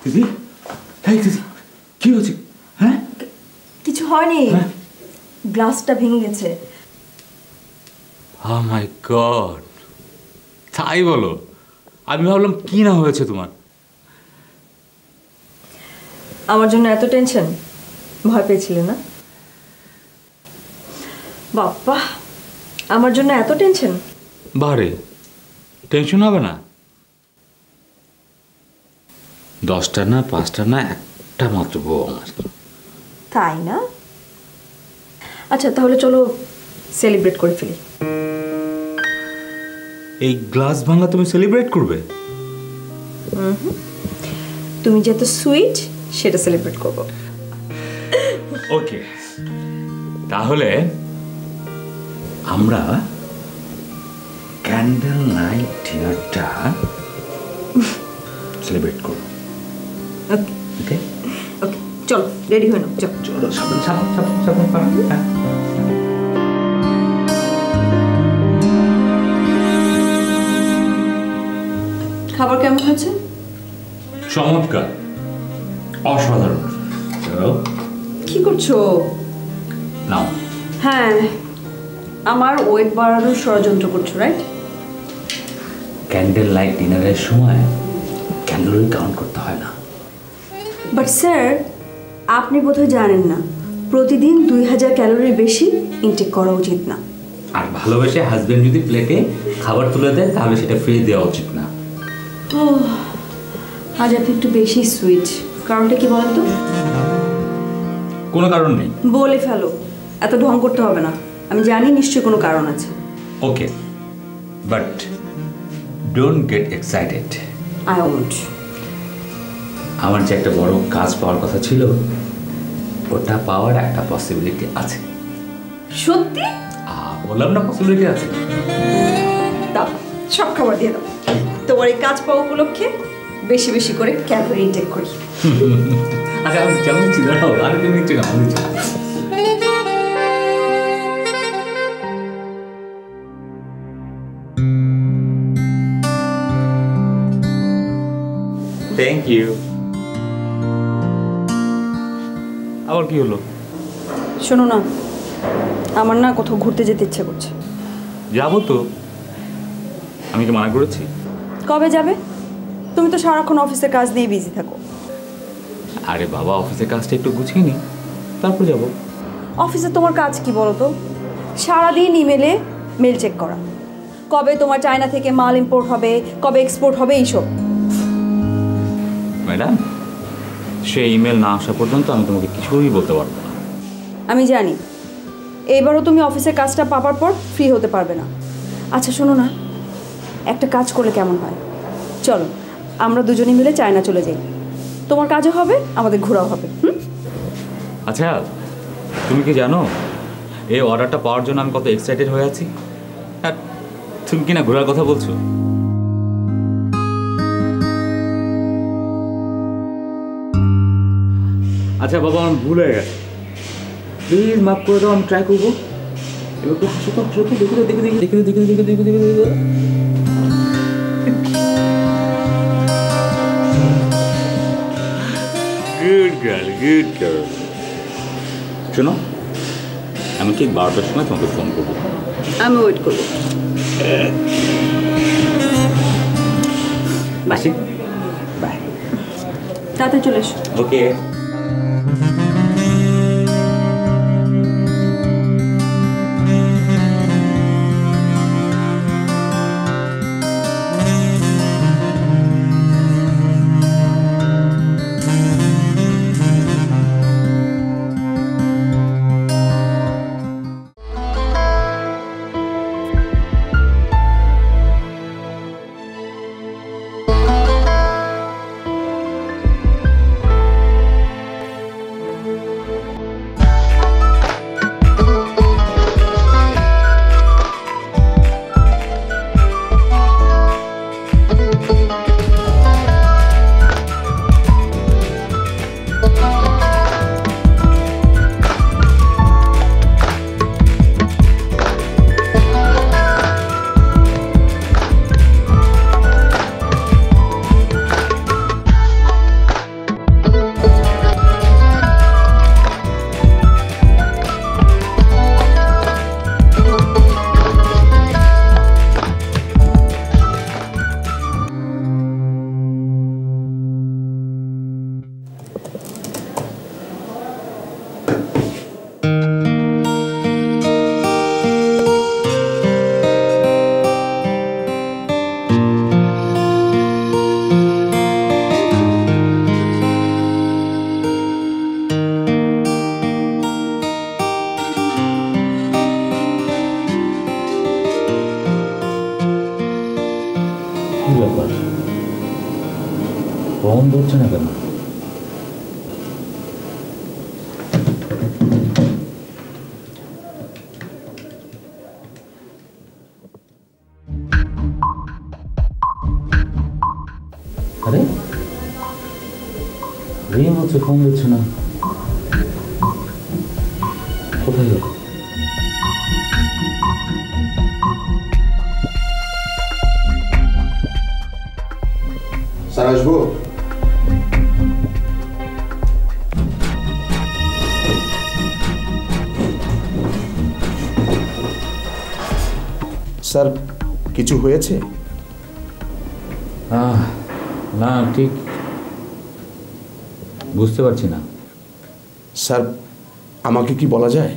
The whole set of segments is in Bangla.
দিদি, এই দিদি, কি হয়েছে? হ্যাঁ, কিছু হয়নি, গ্লাসটা ভেঙে গেছে। Oh my God! তাই বলো? আমি ভাবলাম কি না হয়েছে তোমার। আমার জন্য এত টেনশন, ভয় পেয়েছিলে না? বাপ্পা, আমার জন্য এত টেনশন? বারে টেনশন হবে না। 10টা না 5টা না, একটা মাত্র বউ আমার। তাই না? আচ্ছা তাহলে চলো সেলিব্রেট করে ফেলি। এই গ্লাস ভাঙা তুমি সেলিব্রেট করবে? তুমি যে এত সুইট সেটা সেলিব্রেট করবো। ওকে, তাহলে আমরা ক্যান্ডেল নাইট ডিনারটা সেলিব্রেট করব। ওকে ওকে ওকে, চলো রেডি হয়ে নাও। চলো, সাবধান। খাবার কেমন হয়েছে? চমৎকার, অসাধারণ। কি করছো? নাও। হ্যাঁ, আমার ওয়েট বাড়ানোর ষড়যন্ত্র করছো, রাইট? ক্যান্ডেল লাইট ডিনারের সময় ক্যালোরি কাউন্ট করতে হয় না। বাট স্যার, আপনি বোধহয় জানেন না প্রতিদিন 2000 ক্যালোরির বেশি ইনটেক করা উচিত না। আর ভালোবেসে হাজবেন্ড যদি প্লেটে খাবার তুলে দেয় তাহলে সেটা ফ্রি দেওয়া উচিত না। ও, আজ আপনি একটু বেশি সুইট। কারণটা কি বলেন তো? কোনো কারণ নেই। বলে ফেলো, এত ঢং করতে হবে না। আমি জানি নিশ্চয়ই কোনো কারণ আছে। Okay, but don't get excited. I won't. আমার যে একটা বড় কাজ পাওয়ার কথা ছিল, ওটা পাওয়ার একটা পসিবিলিটি আছে। সত্যি? বললাম না, পসিবিলিটি আছে। দাও, সব খাবার দিয়ে দাও। তোমার এই কাজ পাওয়া উপলক্ষে বেশি বেশি করে ক্যালোরি ইনটেক করি। আচ্ছা, আমি যেমন দিচ্ছি দাঁড়াও, আর কি নিচ্ছি না, আমি দিচ্ছি। Thank you. আবার কি হলো? শোনো না, আমার না কোথাও ঘুরতে যেতে ইচ্ছে করছে। যাবো তো। আমি কি মানা করেছি? কবে যাবে? তুমি তো সারাক্ষণ অফিসের কাজ নিয়ে বিজি থাকো। আরে বাবা, অফিসের কাজটা একটু গুছিয়ে নি, তারপর যাবো। অফিসে তোমার কাজ কি বলো তো? সারাদিন ইমেলে মেল চেক করা, কবে তোমার চায়না থেকে মাল ইম্পোর্ট হবে, কবে এক্সপোর্ট হবে, এইসব। ম্যাডাম, সেই ইমেল না আসা পর্যন্ত আমি তোমাকে কিছুই বলতে পারবো না। আমি জানি এবারও তুমি অফিসের কাজটা পাবার পর ফ্রি হতে পারবে না। আচ্ছা শোনো না, একটা কাজ করলে কেমন হয়? চলো আমরা দুজনে মিলে চায়না চলে যাই। তোমার কাজও হবে, আমাদের ঘোরাও হবে। আচ্ছা, তুমি কি জানো এই অর্ডারটা পাওয়ার জন্য আমি কত এক্সাইটেড হয়ে আছি? আর তুমি কি না ঘোরার কথা বলছো? আচ্ছা বাবা, আমার ভুল হয়ে গেছে, প্লিজ মাফ করে দাও। আমি ট্রাই করবো। এবার তো হাসো তো, হাসো তো, দেখে দেখে দেখে দেখে দেখে দেখে দেখে দেখে দেখে। Good girl, good girl. শোনো, আমি ঠিক 12টার সময় তোমাকে ফোন করবো। আমি ওয়েট করবো। আসি, বাই। তাড়াতাড়ি চলে এসো। ওকে। ব্যাপার, ফোন ধরছে না কেন? আরে রিং হচ্ছে, ফোন দিচ্ছে না, কোথায় গেল? স্যার আসবো? স্যার কিছু হয়েছে? না, ঠিক বুঝতে পারছি না। স্যার আমাকে কি বলা যায়?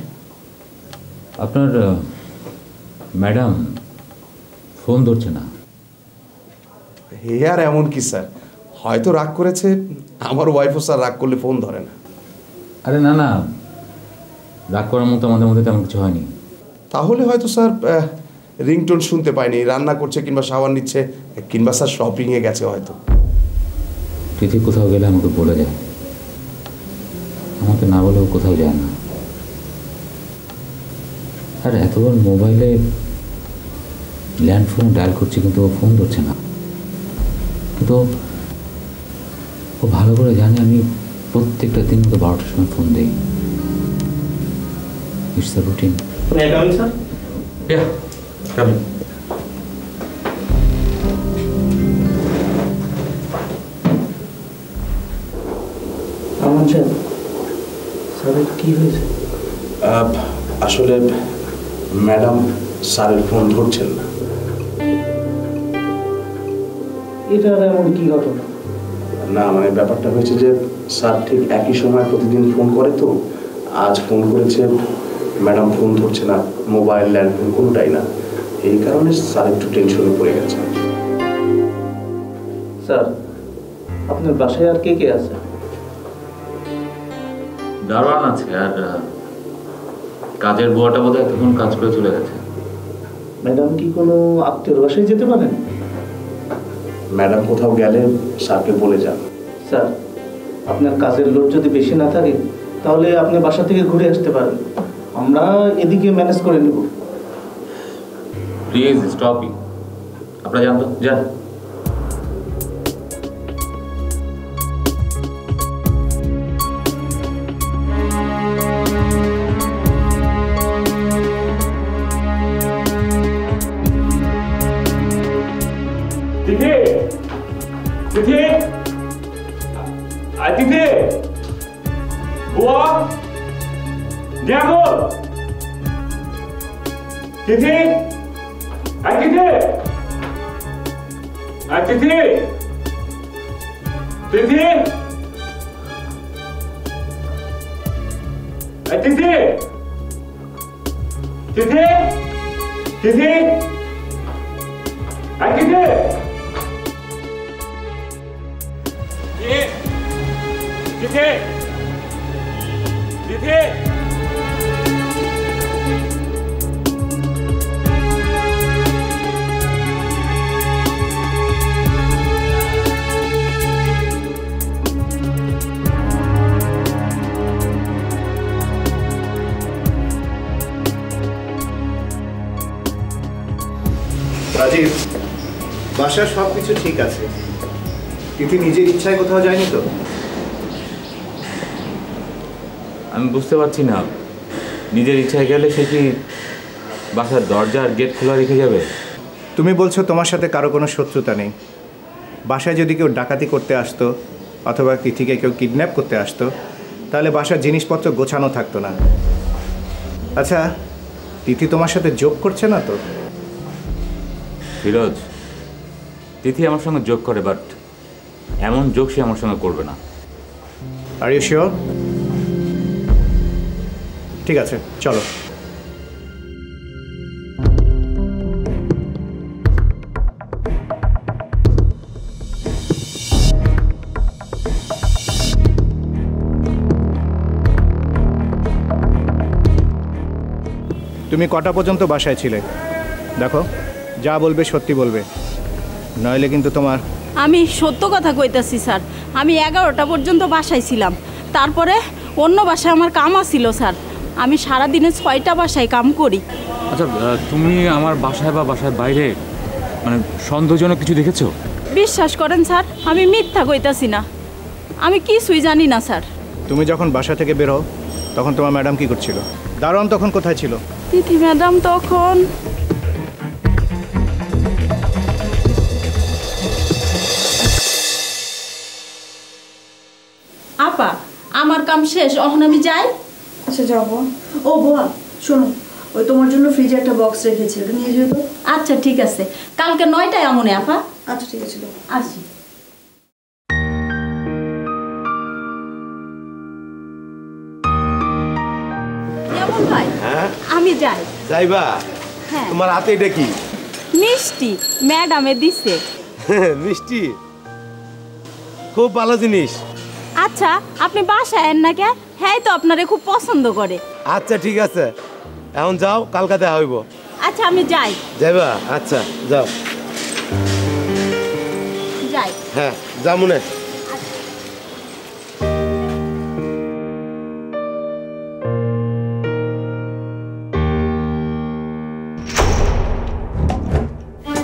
আপনার ম্যাডাম ফোন ধরছে না। হে আর এমন কি স্যার, হয়তো রাগ করেছে। আমার ওয়াইফও স্যার রাগ করলে ফোন ধরে না। আরে না না, রাগ করার মতো আমাদের মধ্যে তেমন কিছু হয়নি। তাহলে হয়তো স্যার রিংটোন শুনতে পায়নি, রান্না করছে কিংবা শাওয়ার নিচ্ছে কিংবা স্যার শপিংয়ে গেছে হয়তো। তিথি কোথাও গেলে আমাকে বলে যায়, আমাকে না বলেও কোথাও যায় না। আর এতবার মোবাইলে ল্যান্ড ফোন ডায়াল করছি কিন্তু ও ফোন ধরছে না। কিন্তু ও ভালো করে জানে আমি প্রত্যেকটা দিন ওকে 12টার সময় ফোন দিই। It's the routine. কি হয়েছে? আসলে ম্যাডাম স্যারের ফোন ধরছেন না। এটা এমন কি ঘটনা? না মানে ব্যাপারটা হয়েছে যে স্যার ঠিক একই সময় প্রতিদিন ফোন করে, তো আজ ফোন করেছে, ম্যাডাম ফোন ধরছে না, মোবাইল ল্যান্ডফোন কোনোটাই না। এই কারণে স্যার একটু টেনশনে পড়ে গেছে। স্যার আপনার বাসায় আর কে কে আছে? দারোয়ান আছে, আর কাজের বুয়াটা বোধহয় তখন কাজ করে চলে গেছে। ম্যাডাম কি কোনো আত্মীয়র বাসায় যেতে পারেন? ম্যাডাম কোথাও গেলে স্যারকে বলে যান। স্যার আপনার কাজের লোড যদি বেশি না থাকে তাহলে আপনি বাসা থেকে ঘুরে আসতে পারেন, আমরা এদিকে ম্যানেজ করে নেব। Please stop it. আপনারা জানতো যান। তিথি, তিথি, তিথি, বুয়া, দেখো, তিথি, তিথি, তিথি, তিথি, তিথি, তিথি, তিথি, তিথি। Tithi! Tithi! রাজীব, বাসার সব কিছু ঠিক আছে, তিথি নিজের ইচ্ছায় কোথাও যায়নি তো? আমি বুঝতে পারছি না, নিজের ইচ্ছায় গেলে সে কি বাসার দরজা আর গেট খোলা রেখে যাবে? তুমি বলছো তোমার সাথে কারো কোনো শত্রুতা নেই। বাসায় যদি কেউ ডাকাতি করতে আসতো অথবা তিথিকে কেউ কিডন্যাপ করতে আসতো তাহলে বাসার জিনিসপত্র গোছানো থাকতো না। আচ্ছা, তিথি তোমার সাথে যোগ করছে না তো? ফিরোজ, তিথি আমার সঙ্গে যোগ করে, বাট এমন যোগ সে আমার সঙ্গে করবে না। Are you sure? ঠিক আছে, চলো। তুমি কটা পর্যন্ত বাসায় ছিলে? দেখো, যা বলবে সত্যি বলবে, নইলে কিন্তু তোমার। আমি সত্য কথা কইতাছি স্যার, আমি 11টা পর্যন্ত বাসায় ছিলাম, তারপরে অন্য বাসায় আমার কাম আছিল স্যার। আমি সারাদিনে 6টা বাসায় কাম করি। আচ্ছা, তুমি আমার বাসায় বা বাসায় বাইরে মানে সন্দেহজনক কিছু দেখেছো? বিশ্বাস করেন স্যার, আমি মিথ্যা কইতাছি না, আমি কিছুই জানি না স্যার। তুমি যখন বাসা থেকে বেরো তখন তোমার ম্যাডাম কি করছিল? দারোয়ান তখন কোথায় ছিল? তিথি ম্যাডাম তখন আপা, আমার কাম শেষ, এখন আমি যাই। আচ্ছা যাবো। ও বোয়া, শোনো, ওই তোমার জন্য ফ্রিজে একটা বক্স রেখেছি, ওটা নিয়ে যেও তো। আচ্ছা ঠিক আছে, কালকে 9টায় আমনে আপা। আচ্ছা ঠিক আছে, আসি। কেমন ভাই? আমি যাই। যাইবা? হ্যাঁ। তোমার হাতে এটা কি? মিষ্টি ম্যাডামে দিছে। মিষ্টি? খুব ভালো জিনিস। আচ্ছা, আপনি বাসায় আন না কে? হ্যাঁ তো আপনারে খুব পছন্দ করে। আচ্ছা ঠিক আছে, এখন যাও, কালকে দেখা হইব। আচ্ছা আমি যাই। যাইবা? আচ্ছা যাও। যাই। হ্যাঁ যা মনে।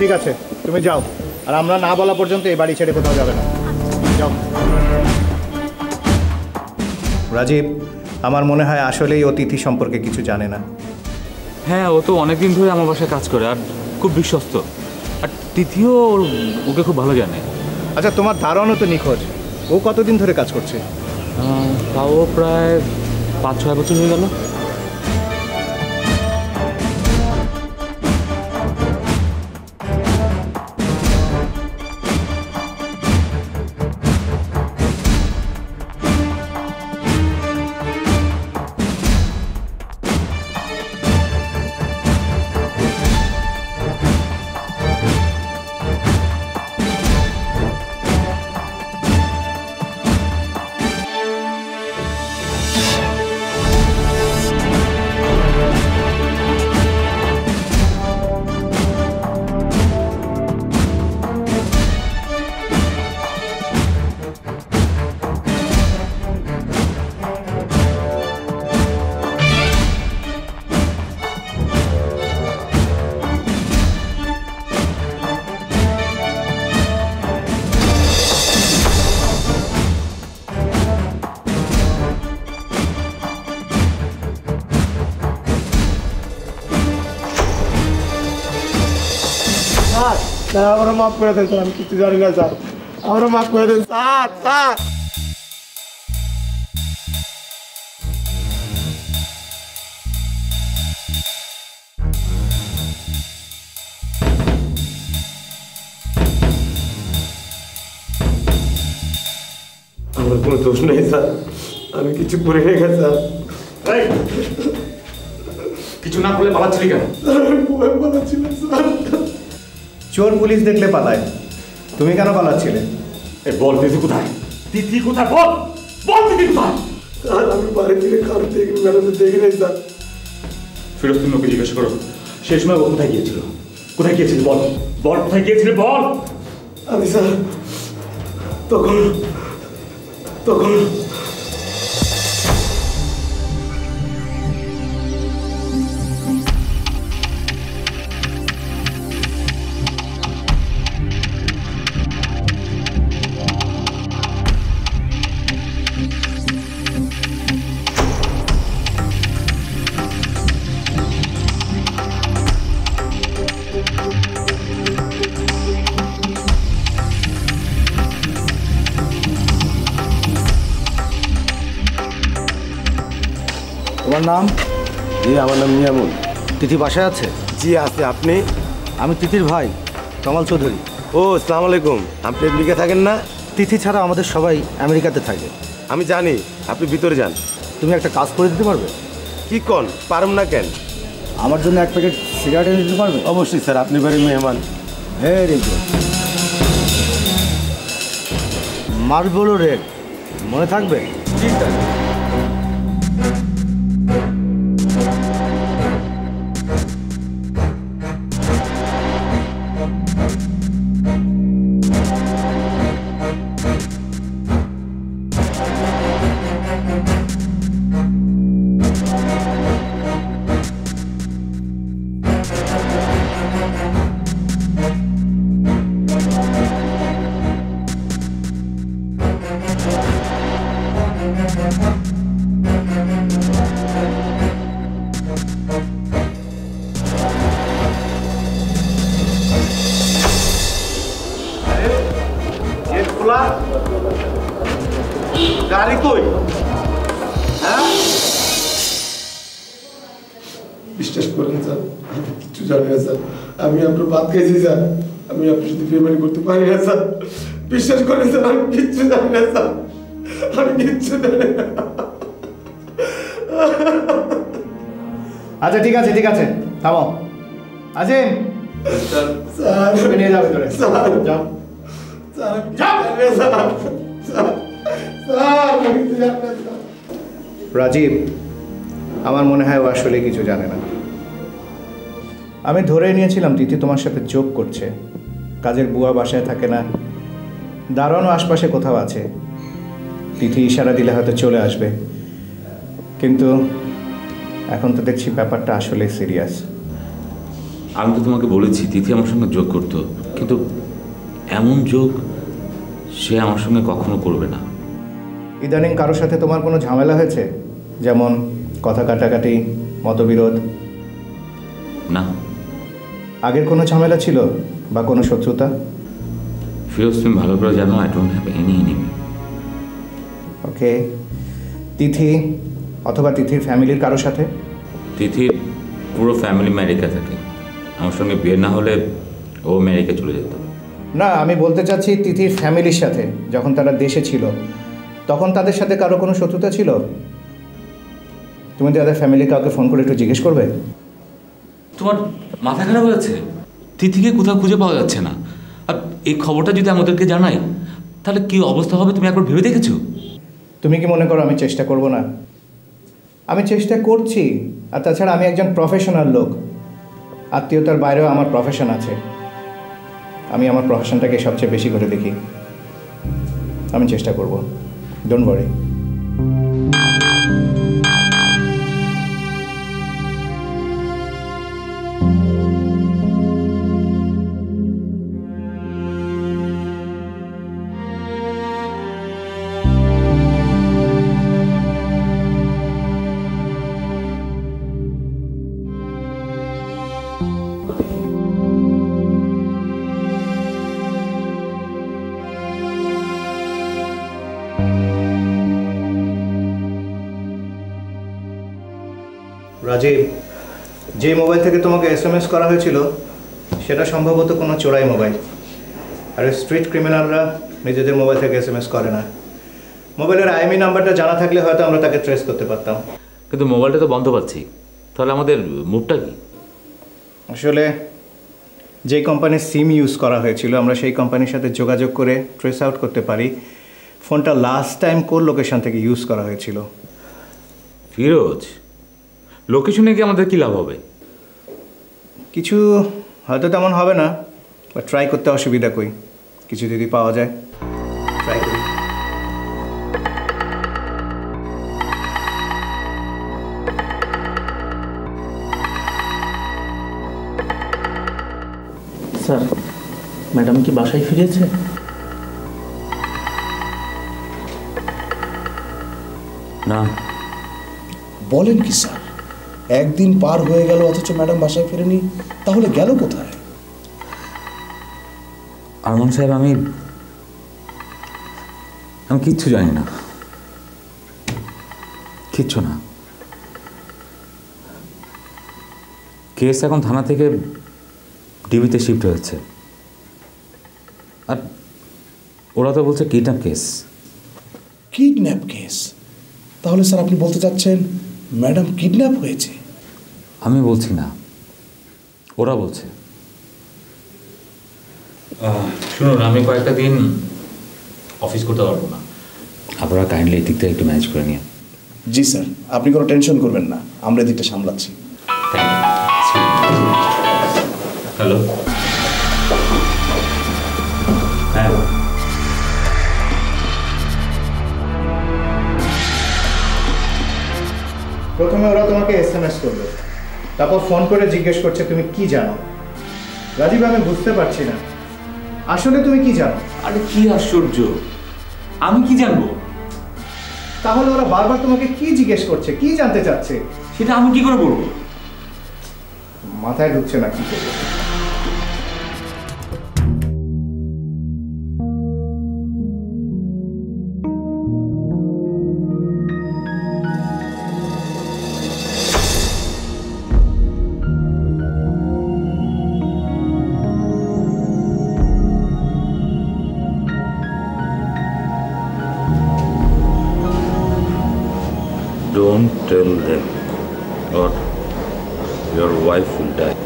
ঠিক আছে, তুমি যাও, আর আমরা না বলা পর্যন্ত এই বাড়ি ছেড়ে কোথাও যাবে না। যাও। রাজীব, আমার মনে হয় আসলেই অতিথি সম্পর্কে কিছু জানে না। হ্যাঁ, ও তো অনেকদিন ধরে আমার বাসায় কাজ করে আর খুব বিশ্বস্ত, আর তিথিও ওকে খুব ভালো জানে। আচ্ছা, তোমার দারোয়ানও তো নিখোঁজ, ও কতদিন ধরে কাজ করছে? তাও প্রায় 5-6 বছর হয়ে গেল। স্যার আমরা মাফ করে দেন স্যার, আমি কিছু জানি না স্যার, আমরা মাফ করে দেন স্যার। স্যার আমার কোনো দোষ নেই স্যার, আমি কিছু করে রেখে স্যার। কিছু না করলে পালাচ্ছিলি কেন? পালাচ্ছিলাম স্যার। চোর পুলিশ দেখলে পালায়, তুমি কেন পালাচ্ছিলে? বল তিথি কোথায়? তিথি কোথায়? বল বল তিথি কোথায়? স্যার আমি বাড়ি থেকে কারো দেখি ম্যাডাম দেখি নাই স্যার। ফিরোজ, তুমি ওকে জিজ্ঞাসা করো সেই সময় ও কোথায় গিয়েছিল? কোথায় গিয়েছিল বল, বল কোথায় গিয়েছিল বল। আমি স্যার তখন তখন তোমার নাম? জি আমার নাম নিয়ামুল। তিথি বাসায় আছে? জি আছে। আপনি? আমি তিথির ভাই কামাল চৌধুরী। ও আসসালামু আলাইকুম। আপনি আমেরিকা থাকেন না? তিথি ছাড়া আমাদের সবাই আমেরিকাতে থাকে। আমি জানি, আপনি ভিতরে যান। তুমি একটা কাজ করে দিতে পারবে? কি কন, পারম না কেন? আমার জন্য 1 প্যাকেট সিগারেট এনে দিতে পারবে? অবশ্যই স্যার, আপনি বাড়ির মেহমান। Very good. মার্লবোরো রেড মনে থাকবে? জি স্যার। খোলা গাড়ি কই? হ্যাঁ, বিশ্বাস করেন স্যার, আমি কিচ্ছু জানি না স্যার। আমি আপনার ভাত খাইছি স্যার, আমি আপনার সাথে পেমেন্ট করতে পারি না স্যার। বিশ্বাস করেন স্যার, আমি কিচ্ছু জানি না স্যার, আমি কিচ্ছু জানি না। আচ্ছা ঠিক আছে ঠিক আছে, থামো। আজিম স্যার ওকে নিয়ে যাও ভিতরে। স্যার যাও। স্যার আমি জানি না স্যার। স্যার স্যার আমি কিচ্ছু জানি না স্যার। রাজীব, আমার মনে হয় ও আসলে কিছু জানে না। আমি ধরে নিয়েছিলাম তিথি তোমার সাথে জোক করছে। কাজের বুয়া বাসায় থাকে না, দারোয়ানও আশপাশে কোথাও আছে। তিথি ইশারা দিলে হয়তো চলে আসবে, কিন্তু এখন তো দেখছি ব্যাপারটা আসলে সিরিয়াস। আমি তো তোমাকে বলেছি তিথি আমার সঙ্গে যোগ করতো, কিন্তু এমন যোগ সে আমার সঙ্গে কখনো করবে না। ইদানিং কারোর সাথে তোমার কোনো ঝামেলা হয়েছে, যেমন কথা কাটাকাটি, মতবিরোধ? না। আগের কোনো ঝামেলা ছিল বা কোনো শত্রুতা? ফিরোজ, তুমি ভালো করে জানো I don't have any enemy. Okay, Tithi অথবা তিথির ফ্যামিলির কারোর সাথে? তিথির পুরো ফ্যামিলি আমেরিকা থাকে। আমার সঙ্গে বিয়ে না হলে ও আমেরিকা চলে যেত। না, আমি বলতে চাচ্ছি তিথির ফ্যামিলির সাথে যখন তারা দেশে ছিল তখন তাদের সাথে কারো কোনো শত্রুতা ছিল? তুমি তাদের ফ্যামিলি কাউকে ফোন করে একটু জিজ্ঞেস করবে? তোমার মাথা খারাপ হয়েছে? তিথিকে কোথাও খুঁজে পাওয়া যাচ্ছে না, আর এই খবরটা যদি আমাদেরকে জানাই তাহলে কি অবস্থা হবে তুমি একবার ভেবে দেখেছো? তুমি কি মনে করো আমি চেষ্টা করব না? আমি চেষ্টা করছি, আর তাছাড়া আমি একজন প্রফেশনাল লোক। আত্মীয়তার বাইরেও আমার প্রফেশন আছে। আমি আমার প্রফেশনটাকে সবচেয়ে বেশি করে দেখি। আমি চেষ্টা করব, ডোন্ট ওয়ারি। রাজীব, যে মোবাইল থেকে তোমাকে SMS করা হয়েছিল সেটা সম্ভবত কোনো চোরাই মোবাইল। আর স্ট্রিট ক্রিমিনালরা নিজেদের মোবাইল থেকে SMS করে না। মোবাইলের IMEI নাম্বারটা জানা থাকলে হয়তো আমরা তাকে ট্রেস করতে পারতাম। কিন্তু মোবাইলটা তো বন্ধ পাচ্ছি, তাহলে আমাদের মুভটা কি? আসলে যে কোম্পানির সিম ইউজ করা হয়েছিল আমরা সেই কোম্পানির সাথে যোগাযোগ করে ট্রেস আউট করতে পারি ফোনটা লাস্ট টাইম কোন লোকেশন থেকে ইউজ করা হয়েছিল। ফিরোজ, লোকেশনে গিয়ে আমাদের কী লাভ হবে? কিছু হয়তো তেমন হবে না, বা ট্রাই করতে অসুবিধা কই। কিছু যদি পাওয়া যায় ট্রাই করি। স্যার, ম্যাডাম কি বাসায় ফিরেছে? না। বলেন কি স্যার, একদিন পার হয়ে গেল অথচ ম্যাডাম বাসায় ফেরেনি, তাহলে গেল কোথায়? আরমান সাহেব, আমি কিচ্ছু জানি না, কিচ্ছু না। কেস এখন থানা থেকে ডিবিতে শিফট হয়েছে, আর ওরা তো বলছে কিডন্যাপ কেস। Kidnap case? তাহলে স্যার আপনি বলতে চাচ্ছেন ম্যাডাম কিডন্যাপ হয়েছে? আমি বলছি না, ওরা বলছে। শুনুন, আমি কয়েকটা দিন অফিস করতে পারবো না, আপনারা কাইন্ডলি এই দিকটা একটু ম্যানেজ করে নিন। জি স্যার, আপনি কোনো টেনশন করবেন না, আমরা এদিকটা সামলাচ্ছি। হ্যালো। হ্যাঁ, প্রথমে ওরা তোমাকে SMS করলো, তারপর ফোন করে জিজ্ঞেস করছে তুমি কি জানো। রাজীব, আমি বুঝতে পারছি না আসলে তুমি কি জানো। আরে কি আশ্চর্য, আমি কি জানবো? তাহলে ওরা বারবার তোমাকে কি জিজ্ঞেস করছে, কি জানতে চাচ্ছে? সেটা আমি কি করে বলবো? মাথায় ঢুকছে না কি করবো। Don't tell them or your wife will die.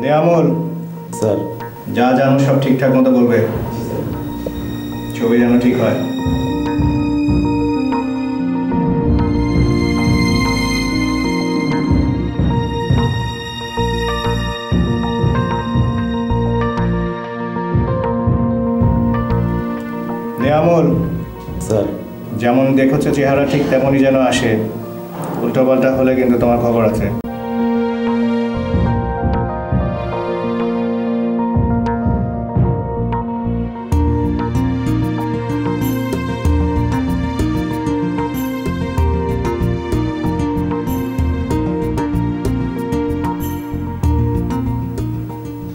Niamul, sir যা জানো সব ঠিকঠাক মতো বলবে, ছবি যেন ঠিক হয়। নিয়ামুল, স্যার যেমন দেখেছো চেহারা ঠিক তেমনই যেন আসে, উল্টোপাল্টা হলে কিন্তু তোমার খবর আছে।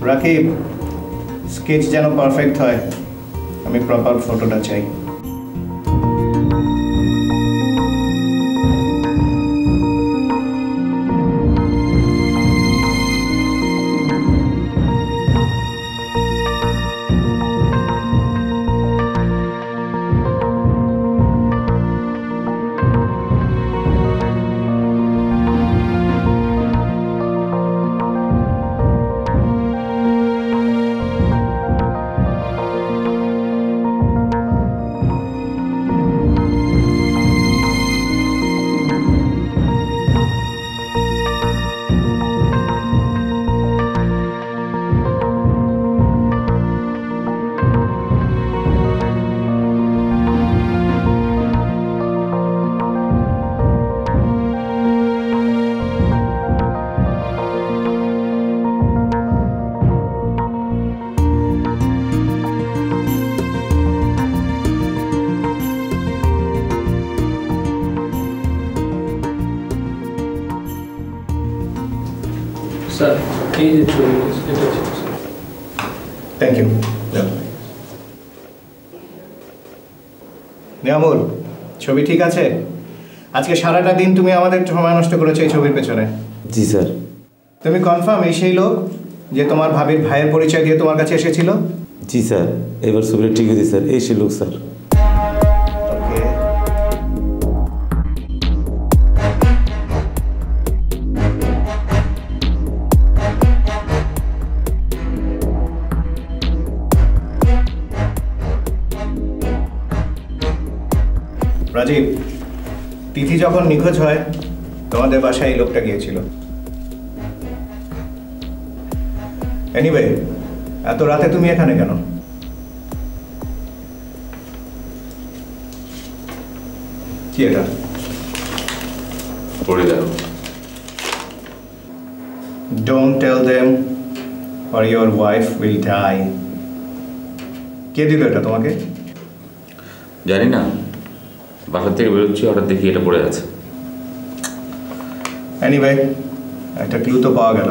রাকিব, স্কেচ যেন পারফেক্ট হয়, আমি প্রপার ফটোটা চাই। স্যার এই যে ছবি এটা ছিল স্যার। Thank you. নিয়ামুল, ছবি ঠিক আছে? আজকে সারাটা দিন তুমি আমাদের সময় নষ্ট করেছো এই ছবির পেছনে। জি স্যার। তুমি কনফার্ম এই সেই লোক যে তোমার ভাবির ভাইয়ের পরিচয় দিয়ে তোমার কাছে এসেছিল? জি স্যার, এবার ছবিটা ঠিক হয়েছে স্যার, এই সে লোক স্যার। ওকে। রাজীব, তিথি যখন নিখোঁজ হয় তোমাদের বাসায় এই লোকটা গিয়েছিল। এনিওয়ে, এত রাতে তুমি এখানে কেন? কি এটা? পড়ে যাও। Don't tell them or your wife will die. কে দিল এটা তোমাকে? জানি না, বাসার থেকে বেরোচ্ছি হঠাৎ দেখি এটা পড়ে আছে। এনিওয়ে, একটা ক্লু তো পাওয়া গেল।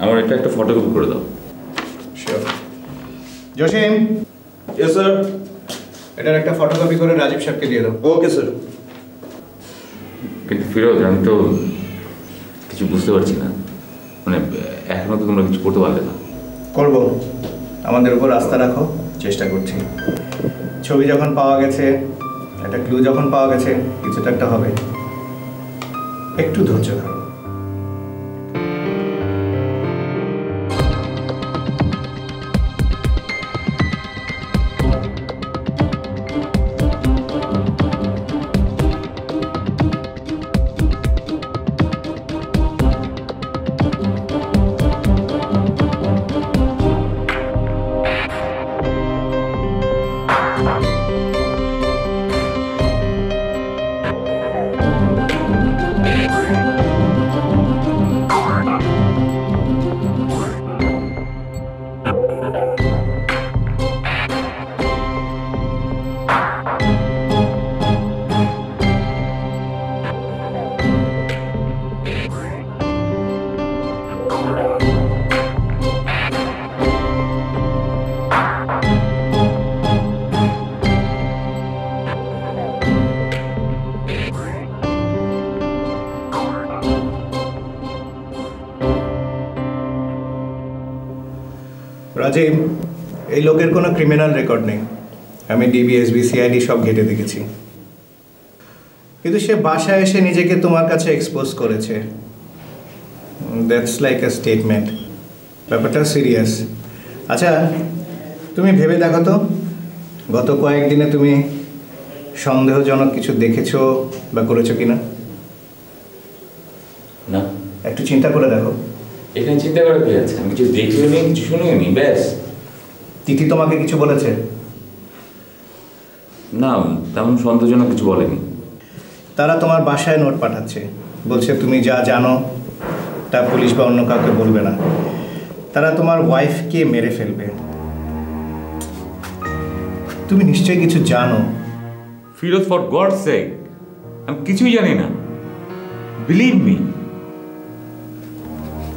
আমার একটা ফটোকপি করে দাও। শিওর। Jasim, yes sir. এটার একটা ফটোকপি করে রাজীব সাহেবকে দিয়ে দাও। Okay sir. কিন্তু ফিরোজ, আমি তো কিছু বুঝতে পারছি না, মানে এখনো তো তোমরা কিছু করতে পারলে না। করব, আমাদের উপর আস্থা রাখো, চেষ্টা করছি। ছবি যখন পাওয়া গেছে, একটা ক্লু যখন পাওয়া গেছে, কিছু তো একটা হবে। একটু ধৈর্য ধরো। রাজীব, এই লোকের কোনো ক্রিমিনাল রেকর্ড নেই। আমি ডিবিএসবি সিআইডি সব ঘেটে দেখেছি, কিন্তু সে বাসায় এসে নিজেকে তোমার কাছে এক্সপোজ করেছে। That's like a statement. ব্যাপারটা সিরিয়াস। আচ্ছা, তুমি ভেবে দেখো তো, গত কয়েকদিনে তুমি সন্দেহজনক কিছু দেখেছো বা করেছো কিনা? না। একটু চিন্তা করে দেখো। এখানে চিন্তা করার কি আছে? আমি কিছু দেখিও নি, কিছু শুনিও নি, ব্যাস। তিথি তোমাকে কিছু বলেছে? না, তেমন সন্দেহজনক কিছু বলেনি। তারা তোমার বাসায় নোট পাঠাচ্ছে, বলছে তুমি যা জানো তা পুলিশ বা অন্য কাউকে বলবে না। তারা তোমার ওয়াইফকে মেরে ফেলবে। তুমি নিশ্চয়ই কিছু জানো। ফিরোজ, ফর গডস সেক, আমি কিছুই জানি না। Believe me.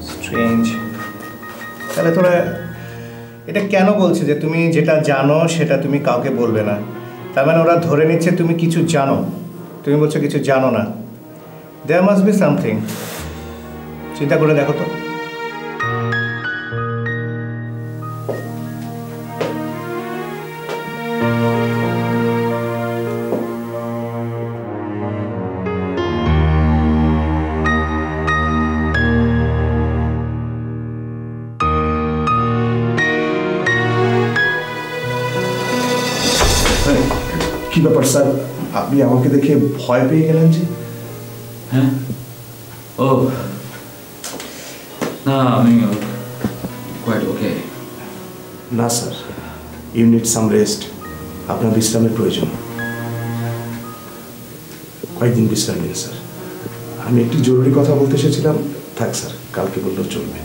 স্ট্রেঞ্জ। তাহলে তোরা এটা কেন বলছে যে তুমি যেটা জানো সেটা তুমি কাউকে বলবে না? তার মানে ওরা ধরে নিচ্ছে তুমি কিছু জানো, তুমি বলছো কিছু জানো না। There must be something. চিন্তা করে দেখো তো। কি ব্যাপার স্যার, আপনি আমাকে দেখে ভয় পেয়ে গেলেন যে? হ্যাঁ, ও না, আমি কোয়াইট ওকে। না sir, you need some rest. আপনার বিশ্রামের প্রয়োজন। কয়েকদিন বিশ্রাম নিন স্যার। আমি একটি জরুরি কথা বলতে এসেছিলাম। থাক স্যার, কালকে বললেও চলবে।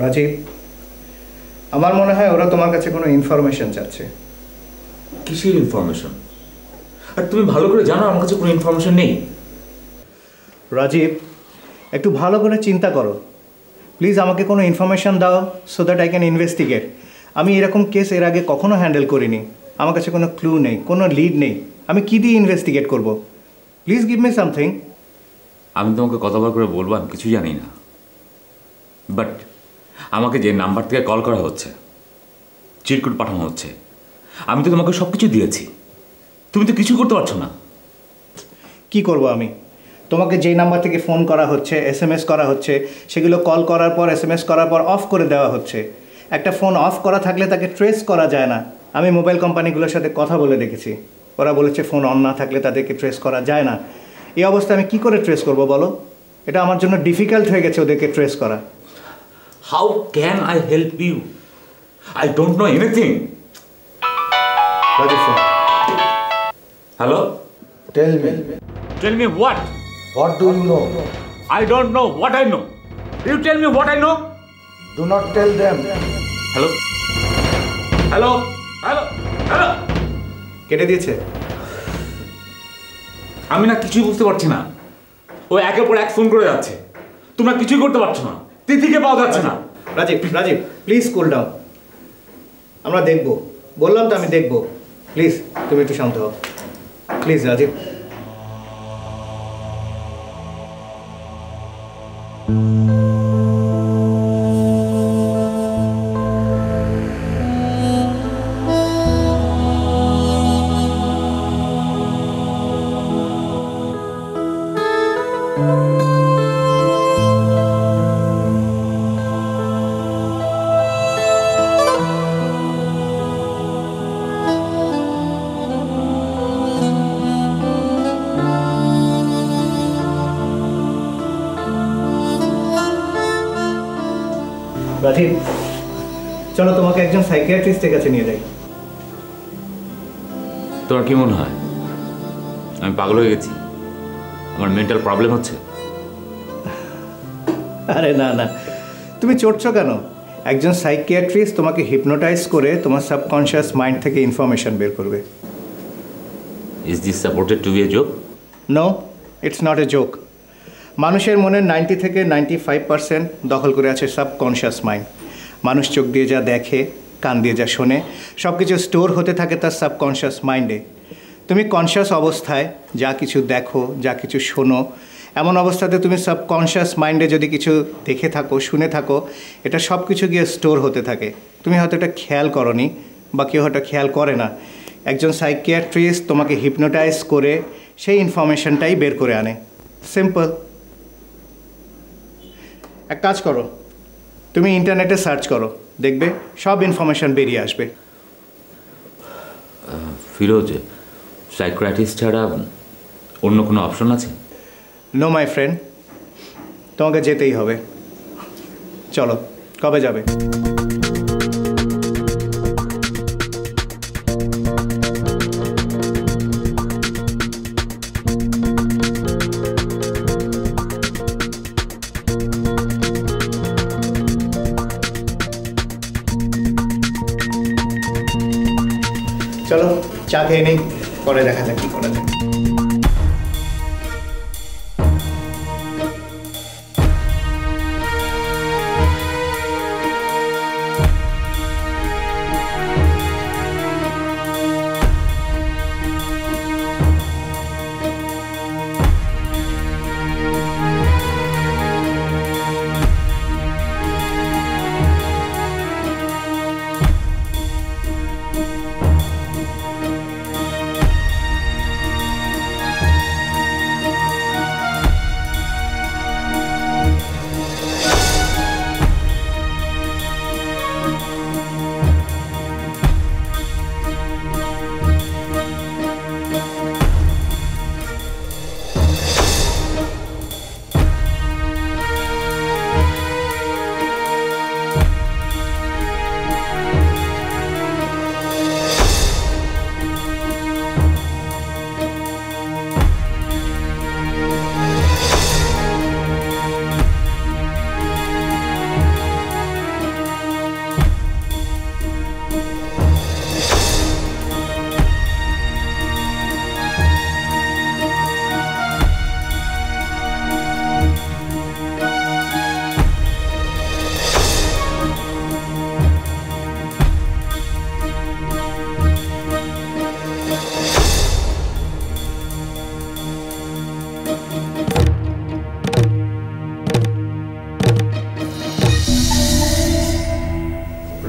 রাজীব, আমার মনে হয় ওরা তোমার কাছে কোনো ইনফরমেশন চাচ্ছে। কিসের ইনফরমেশন? আর তুমি ভালো করে জানো আমার কাছে কোনো ইনফরমেশন নেই। রাজীব, একটু ভালো করে চিন্তা করো প্লিজ। আমাকে কোনো ইনফরমেশন দাও so that I can investigate. আমি এরকম কেস এর আগে কখনো হ্যান্ডেল করিনি। আমার কাছে কোনো ক্লু নেই, কোনো লিড নেই। আমি কী দিয়ে ইনভেস্টিগেট করব? Please give me something. আমি তোমাকে কতবার করে বলবো আমি কিছু জানি না, বাট আমাকে যে নাম্বার থেকে কল করা হচ্ছে, চিরকুট পাঠানো হচ্ছে, আমি তো তোমাকে সব কিছু দিয়েছি। তুমি তো কিছু করতে পারছো না। কি করব আমি? তোমাকে যেই নাম্বার থেকে ফোন করা হচ্ছে, এসএমএস করা হচ্ছে, সেগুলো কল করার পর এসএমএস করার পর অফ করে দেওয়া হচ্ছে। একটা ফোন অফ করা থাকলে তাকে ট্রেস করা যায় না। আমি মোবাইল কোম্পানিগুলোর সাথে কথা বলে দেখেছি, ওরা বলেছে ফোন অন না থাকলে তাদেরকে ট্রেস করা যায় না। এই অবস্থায় আমি কি করে ট্রেস করব বলো? এটা আমার জন্য ডিফিকাল্ট হয়ে গেছে ওদেরকে ট্রেস করা। How can I help you? I don't know anything. Hello, Tell me, tell me what? what do you know? I don't know what I know. You tell me what I know. Do not tell them. Hello? Hello? Hello? Hello? কেটে দিয়েছে? আমি না কিছুই বুঝতে পারছি না। ও একের পর এক ফোন করে যাচ্ছে, তোমরা কিছুই করতে পারছো না। তিথিকে পাওয়া যাচ্ছে না। Rajiv, Rajiv please cool down. আমরা দেখব, বললাম তো আমি দেখব। প্লিজ তুমি একটু শান্ত হও প্লিজ রাজীব। রাজীব, চলো তোমাকে একজন সাইকিয়াট্রিস্টের কাছে নিয়ে যাই। তোমার কি মনে হয় আমি পাগল হয়ে গেছি? আমার মেন্টাল প্রবলেম হচ্ছে? আরে না না, তুমি চড়ছো কেন? একজন সাইকিয়াট্রিস্ট তোমাকে হিপনোটাইজ করে তোমার সাবকনশিয়াস মাইন্ড থেকে ইনফরমেশন বের করবে। Is this supposed to be a joke? No, it's not a joke. মানুষের মনের 90 থেকে 95% দখল করে আছে সাবকনশিয়াস মাইন্ড। মানুষ চোখ দিয়ে যা দেখে, কান দিয়ে যা শোনে, সব কিছু স্টোর হতে থাকে তার সাবকনশিয়াস মাইন্ডে। তুমি কনশিয়াস অবস্থায় যা কিছু দেখো, যা কিছু শোনো, এমন অবস্থাতে তুমি সাবকনশিয়াস মাইন্ডে যদি কিছু দেখে থাকো, শুনে থাকো, এটা সব কিছু গিয়ে স্টোর হতে থাকে। তুমি হয়তো এটা খেয়াল করনি বা কেউ হয়তো খেয়াল করে না। একজন সাইকিয়াট্রিস্ট তোমাকে হিপনোটাইজ করে সেই ইনফরমেশনটাই বের করে আনে। সিম্পল। এক কাজ করো, তুমি ইন্টারনেটে সার্চ করো, দেখবে সব ইনফরমেশন বেরিয়ে আসবে। ফিরোজ, সাইকিয়াট্রিস্ট ছাড়া অন্য কোনো অপশন আছে? নো মাই ফ্রেন্ড, তোমাকে যেতেই হবে। চলো, কবে যাবে? চলো চা খেয়ে নেই, পরে দেখা যাক কি করা যায়।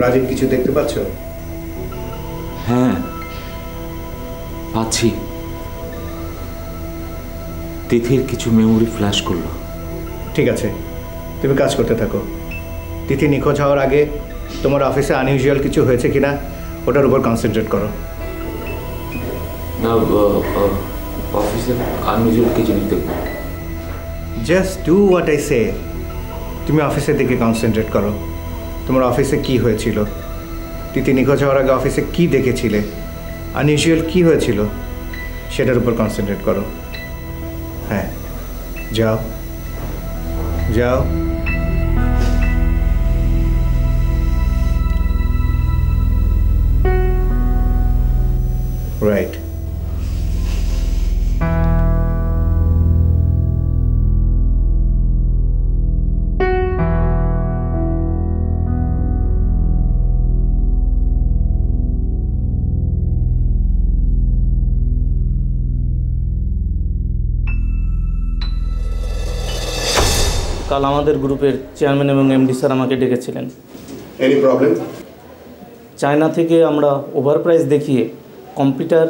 রাজীব, কিছু দেখতে পাচ্ছ? হ্যাঁ, পাচ্ছি। তিথির কিছু মেমোরি ফ্ল্যাশ করলো। ঠিক আছে, তুমি কাজ করতে থাকো। তিথি নিখোঁজ হওয়ার আগে তোমার অফিসে আনইউজুয়াল কিছু হয়েছে কিনা ওটার উপর কনসেন্ট্রেট করো। না, অফিসে আনইউজুয়াল কিছু নিতে। Just do what I say. তুমি অফিসের দিকে কনসেন্ট্রেট করো। তোমার অফিসে কি হয়েছিল, তিথি নিখোঁজ হওয়ার আগে অফিসে কি দেখেছিলে, আনইউজুয়াল কি হয়েছিল, সেটার উপর কনসেন্ট্রেট করো। হ্যাঁ, যাও যাও। রাইট। কাল আমাদের গ্রুপের চেয়ারম্যান এবং এমডি স্যার আমাকে ডেকেছিলেন। Any problem? চায়না থেকে আমরা ওভার প্রাইস দেখিয়ে কম্পিউটার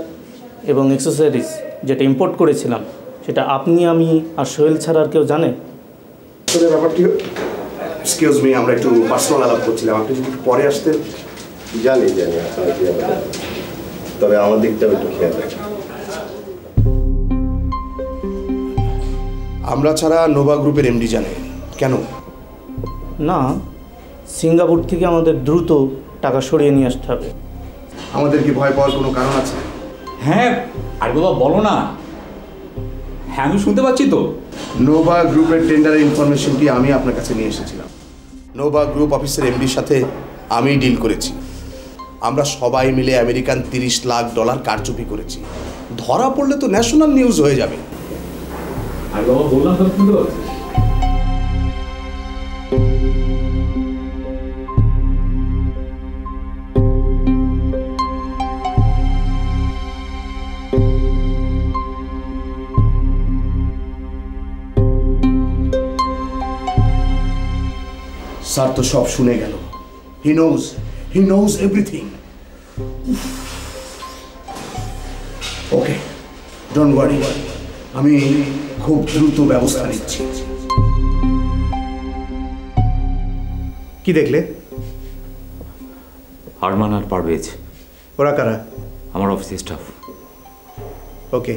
এবং অ্যাক্সেসরিজ যেটা ইম্পোর্ট করেছিলাম, সেটা আপনি, আমি আর সোহেল ছাড়া আর কেউ জানে? ব্যাপারটি, এক্সকিউজ মি, আমরা একটু পার্সোনাল আলাপ করছিলাম, আপনি যদি পরে আসতেন। জানি তবে আমার দিকটাও একটু খেয়াল রাখি। আমরা ছাড়া নোভা গ্রুপের এমডি জানে কেন? না, সিঙ্গাপুর থেকে আমাদের দ্রুত টাকা সরিয়ে নিয়ে আসতে হবে। আমাদের কি ভয় পাওয়ার কোনো কারণ আছে? হ্যাঁ, আর বাবা বলো না। হ্যাঁ, আমি শুনতে পাচ্ছি তো। নোভা গ্রুপের টেন্ডারের ইনফরমেশনটি আমি আপনার কাছে নিয়ে এসেছিলাম। নোভা গ্রুপ অফিসের এমডির সাথে আমি ডিল করেছি। আমরা সবাই মিলে আমেরিকান $30 লাখ কারচুপি করেছি। ধরা পড়লে তো ন্যাশনাল নিউজ হয়ে যাবে। আর বাবা বললাম তো, শুনতে পাচ্ছি। স্যার তো সব শুনে গেল। He knows everything. Okay, don't worry, আমি খুব দ্রুত ব্যবস্থা নিচ্ছি। কি দেখলে? আরমান আর পারভেজ। ওরা কারা? আমার অফিসের স্টাফ। ওকে।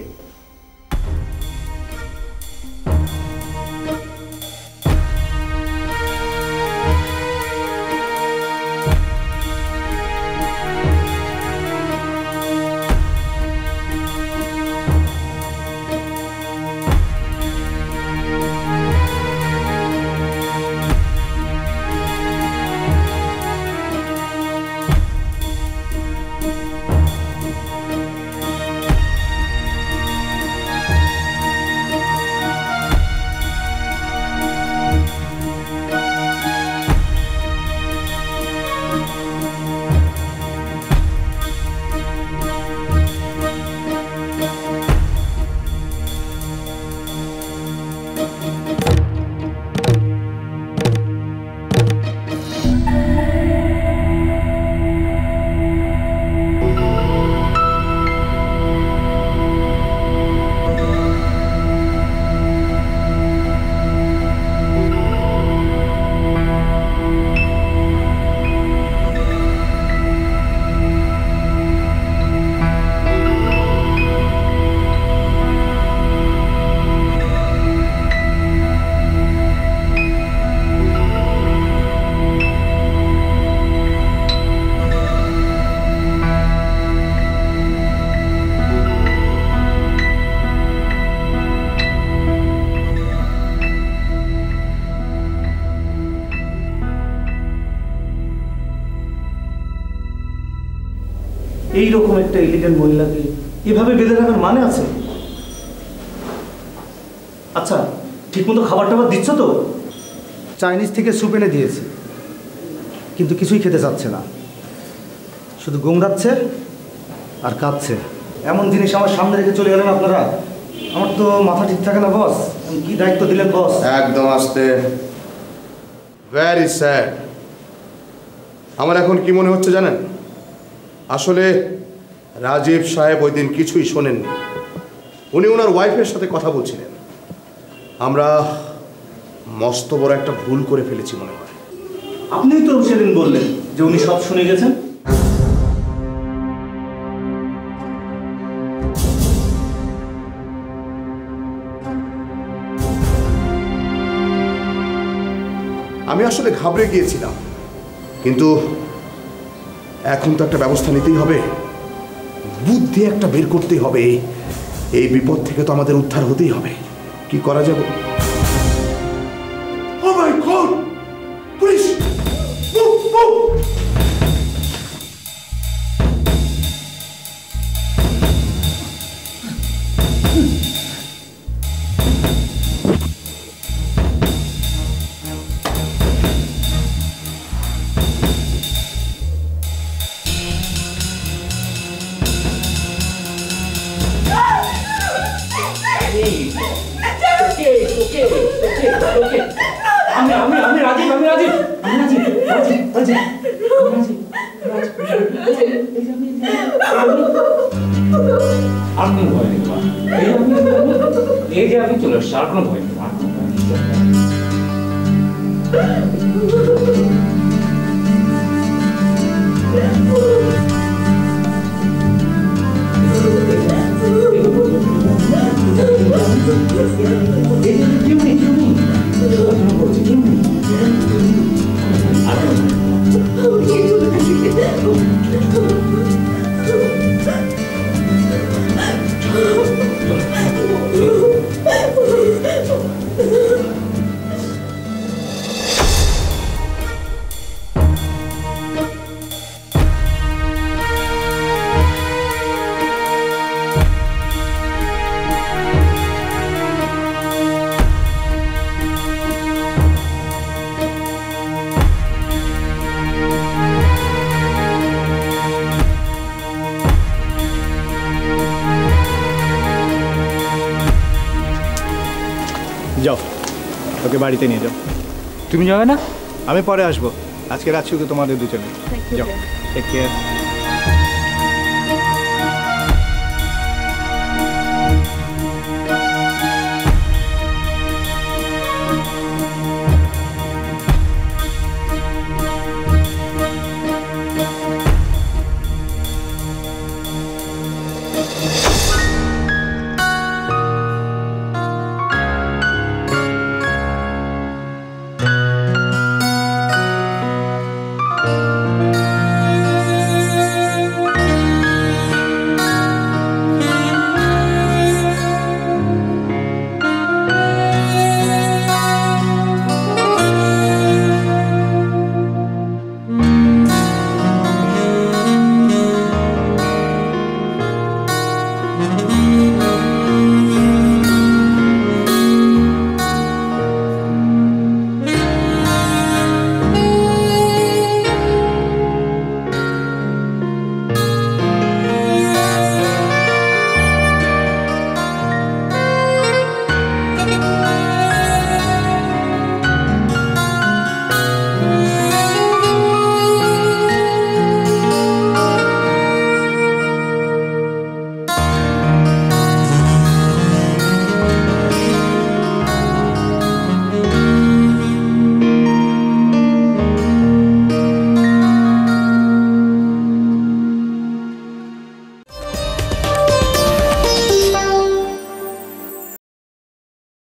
এইরকম একটা এলিগেন্ট মহিলাকে এভাবে বেঁধে রাখার মানে আছে? আচ্ছা, ঠিকমতো খাবার টাবার দিচ্ছ তো? চাইনিজ থেকে স্যুপ এনে দিয়েছি, কিন্তু কিছুই খেতে চাচ্ছে না, শুধু গুমরাচ্ছে আর কাঁদছে। এমন জিনিস আমার সামনে রেখে চলে গেলেন আপনারা। আমার তো মাথা ঠিক থাকে না বস। কি দায়িত্ব দিলেন বস? একদম আস্তে। Very sad. আমার এখন কি মনে হচ্ছে জানেন? আসলে রাজীব সাহেব ওই দিন কিছুই শোনেননি। উনি ওনার ওয়াইফের সাথে কথা বলছিলেন। আমরা মস্ত বড় একটা ভুল করে ফেলেছি মনে হয়। আপনিই তো সেদিন বললেন যে উনি সব শুনে গেছেন। আমি আসলে ঘাবড়ে গিয়েছিলাম, কিন্তু এখন তো একটা ব্যবস্থা নিতেই হবে, বুদ্ধি একটা বের করতেই হবে। এই বিপদ থেকে তো আমাদের উদ্ধার হতেই হবে। কি করা যাবে? ও মাই গড, পুলিশ! Move move! চলে আসছে, আর কোনো ভয় নেই। কেউ নেই, কেউ নেই। ওকে বাড়িতে নিয়ে যাও। তুমি যাবে না? আমি পরে আসবো, আজকে রাত শুধু তোমাদের দুজনে। Thank you. যাও, টেক কেয়ার।